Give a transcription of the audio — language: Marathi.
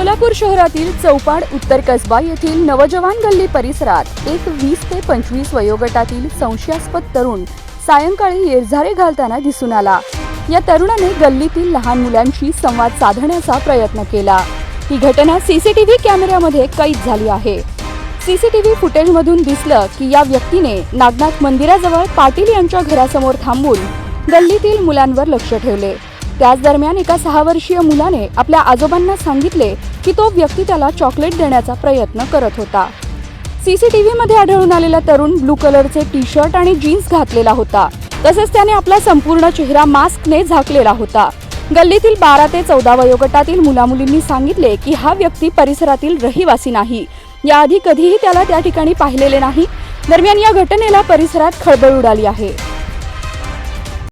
सोलापूर शहरातील चौपाड उत्तर कसबा येथील नवजवान गल्ली परिसरात एक 20 ते 25 वयोगटातील संशयास्पद तरुण सायंकाळी येरझारे घालताना दिसून आला। या तरुणाने गल्लीतील लहान मुलांशी संवाद साधण्याचा प्रयत्न केला। ही घटना सीसीटीव्ही कॅमेऱ्यामध्ये कैद झाली आहे। सीसीटीव्ही फुटेजमधून दिसलं की या व्यक्तीने नागनाथ मंदिराजवळ पाटील यांच्या घरासमोर थांबून गल्लीतील मुलांवर लक्ष ठेवले। त्याच दरम्यान एका 6 वर्षीय मुलाने आपल्या आजोबांना सांगितले की तो व्यक्ती त्याला चॉकलेट देण्याचा प्रयत्न करत होता। सीसीटीव्ही मध्ये आढळून आलेला तरुण ब्लू कलरचे टी-शर्ट आणि जीन्स घातलेला होता। तसेच त्याने आपला संपूर्ण चेहरा मास्कने झाकलेला होता। गल्लीतील 12 ते 14 वयोगटातील मुलामुलींनी सांगितले की हा व्यक्ती परिसरातील रहिवासी नाही। याआधी कधीही त्याला त्या ठिकाणी पाहिलेले नाही। दरम्यान या घटनेला परिसरात खळबळ उडाली आहे।